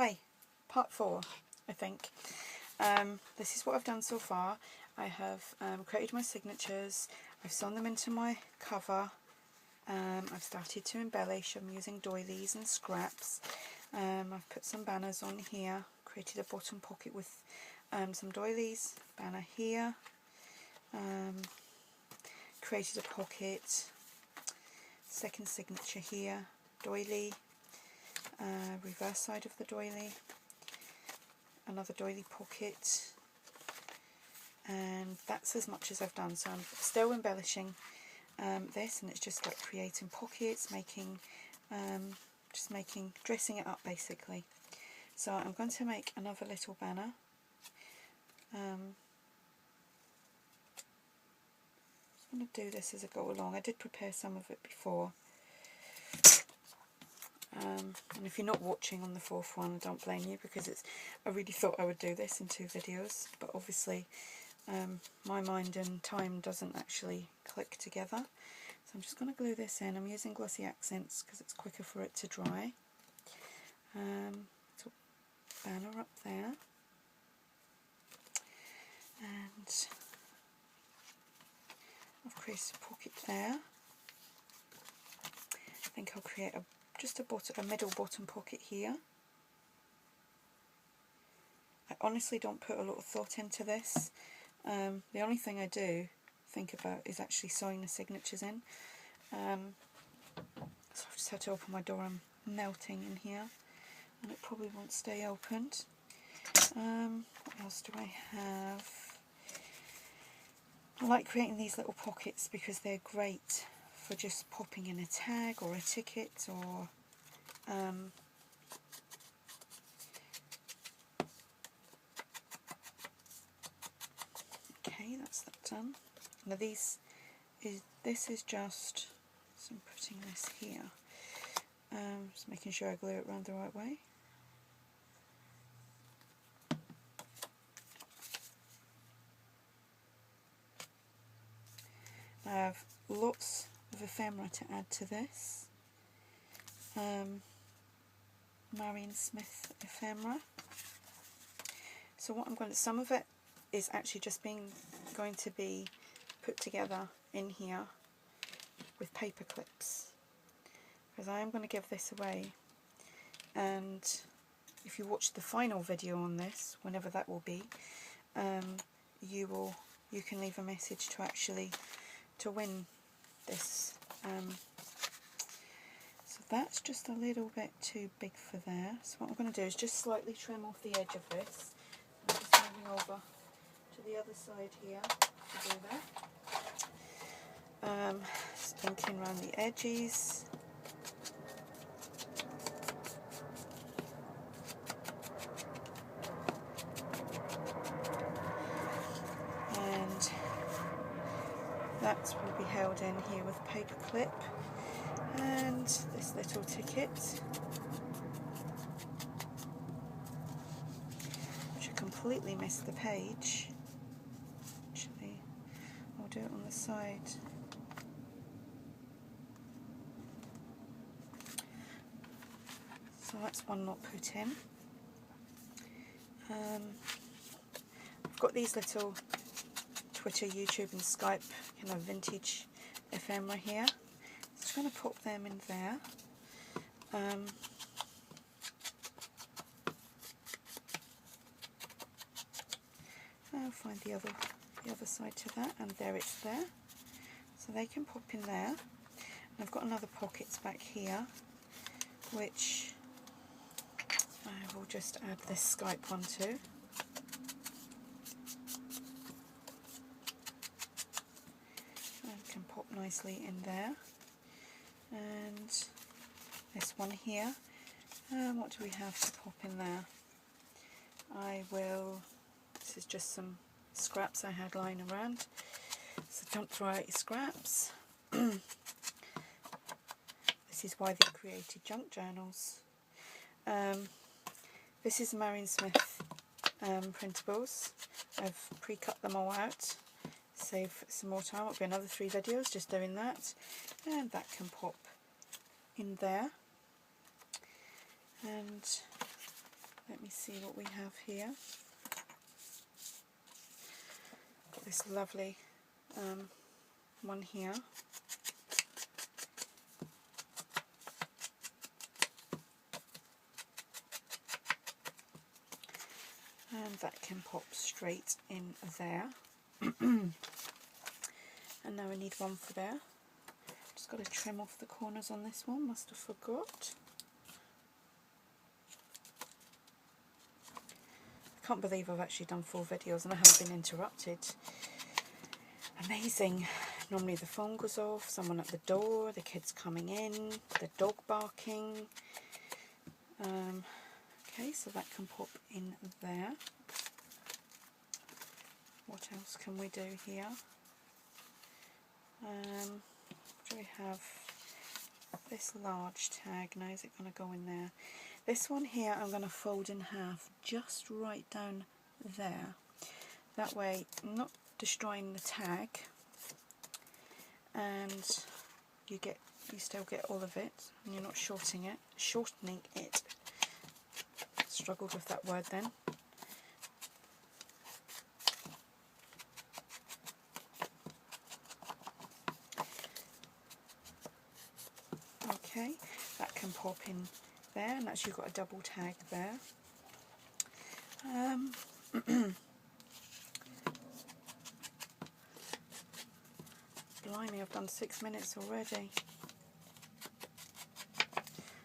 Hi, part 4 I think. This is what I've done so far. I have created my signatures, I've sewn them into my cover, I've started to embellish. I'm using doilies and scraps. I've put some banners on here, created a bottom pocket with some doilies, banner here, created a pocket, second signature here, doily, reverse side of the doily, another doily pocket, and that's as much as I've done. So I'm still embellishing this, and it's just like creating pockets, dressing it up basically. So I'm going to make another little banner. I'm going to do this as I go along. I did prepare some of it before. And if you're not watching on the fourth one, I don't blame you, because I really thought I would do this in 2 videos, but obviously my mind and time doesn't actually click together. So I'm just going to glue this in. I'm using glossy accents because it's quicker for it to dry. So banner up there, and I've created a pocket there. I think I'll create just a middle bottom pocket here. I honestly don't put a lot of thought into this. The only thing I do think about is actually sewing the signatures in. So I've just had to open my door. I'm melting in here, and it probably won't stay opened. What else do I have? I like creating these little pockets because they're great for just popping in a tag or a ticket, or okay, that's that done. Now this is just, so I'm putting this here, just making sure I glue it around the right way. I have lots of ephemera to add to this. Marion Smith ephemera. So what I'm going to, some of it is actually just going to be put together in here with paper clips, because I am going to give this away, and if you watch the final video on this, whenever that will be, you can leave a message to win this. So that's just a little bit too big for there. So what I'm going to do is just slightly trim off the edge of this. I'm just moving over to the other side here to do that. Just inking around the edges. And that will be held in here with a paper clip. And this little ticket, which I completely missed the page. Actually, I'll do it on the side. So that's one not put in. I've got these little Twitter, YouTube and Skype kind of vintage ephemera here. So I'm going to pop them in there. I'll find the other side to that, and there it's there. So they can pop in there. And I've got another pockets back here, which I will just add this Skype one to. And can pop nicely in there. And this one here. What do we have to pop in there? This is just some scraps I had lying around, so don't throw out your scraps. This is why they created junk journals. This is Marion Smith printables. I've pre-cut them all out, save some more time. It'll be another 3 videos just doing that, and that can pop in there. And see what we have here. Got this lovely one here. And that can pop straight in there. And now I need one for there. Just got to trim off the corners on this one, must have forgot. I can't believe I've actually done 4 videos and I haven't been interrupted. Amazing. Normally the phone goes off, someone at the door, the kids coming in, the dog barking. Okay, so that can pop in there. What else can we do here? Do we have this large tag? Now is it going to go in there? This one here I'm going to fold in half just right down there. That way I'm not destroying the tag, and you still get all of it, and you're not shortening it. Struggled with that word then. Okay, that can pop in there, and that's, you've got a double tag there. Blimey, I've done 6 minutes already.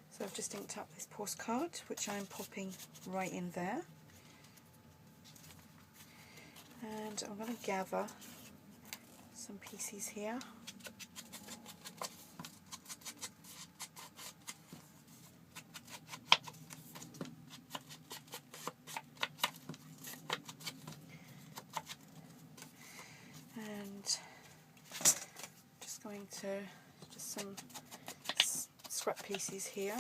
So I've just inked up this postcard, which I'm popping right in there. And I'm going to gather some pieces here. And just going to, just some scrap pieces here.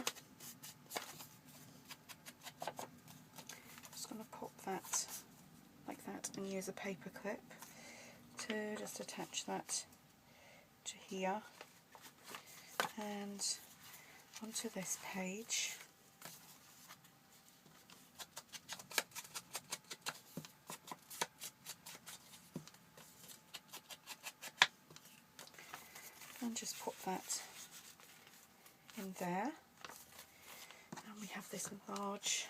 Just going to pop that like that and use a paper clip to just attach that to here and onto this page. And just pop that in there. And we have this large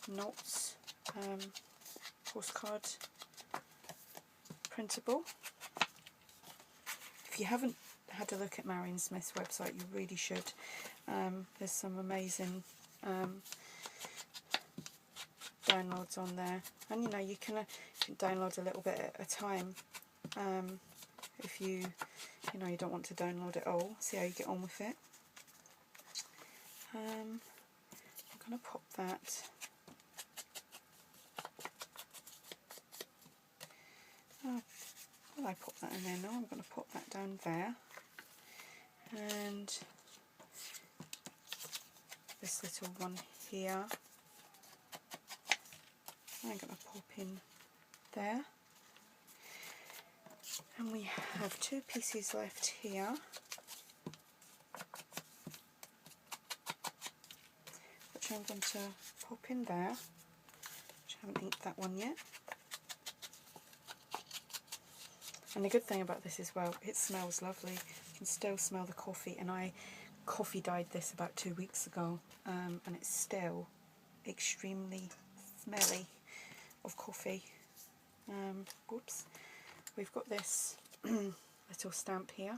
knots postcard printable. If you haven't had a look at Marion Smith's website, you really should. There's some amazing downloads on there, and you know, you can download a little bit at a time. If you know you don't want to download it all, see how you get on with it. I'm going to pop that. Will I pop that in there? No, I'm going to pop that down there. And this little one here, I'm going to pop in there. And we have 2 pieces left here, which I'm going to pop in there, which I haven't inked that one yet. And the good thing about this as well, it smells lovely. You can still smell the coffee, and I coffee dyed this about 2 weeks ago, and it's still extremely smelly of coffee. Whoops. We've got this little stamp here,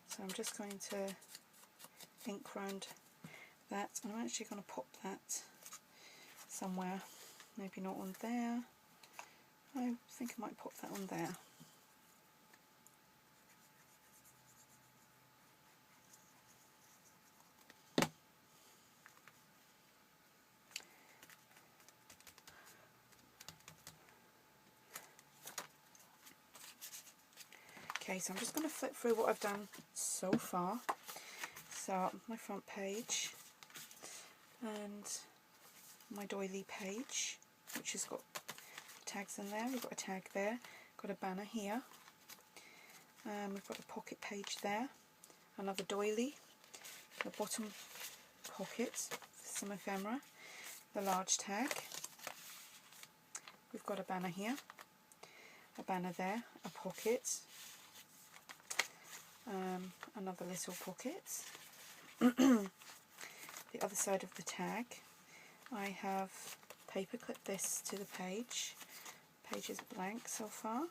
so I'm just going to ink round that, and I'm actually going to pop that somewhere, maybe not on there. I think I might pop that on there. Okay, so I'm just going to flip through what I've done so far. So my front page and my doily page, which has got tags in there. We've got a tag there, got a banner here. We've got a pocket page there, another doily, the bottom pocket, some ephemera, the large tag. We've got a banner here, a banner there, a pocket, another little pocket. The other side of the tag, I have paper clipped this to the page. Page is blank so far.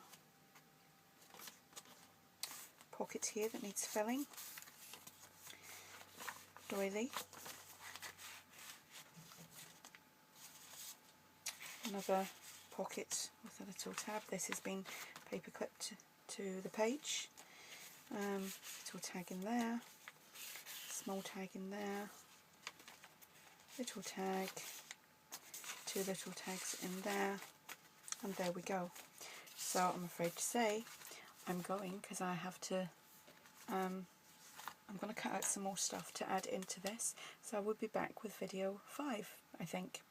Pocket here that needs filling. Doily. Another pocket with a little tab. This has been paper clipped to the page. Little tag in there. Small tag in there. Little tag. Two little tags in there. And there we go. So I'm afraid to say I'm going, because I have to, I'm going to cut out some more stuff to add into this. So I will be back with video 5, I think.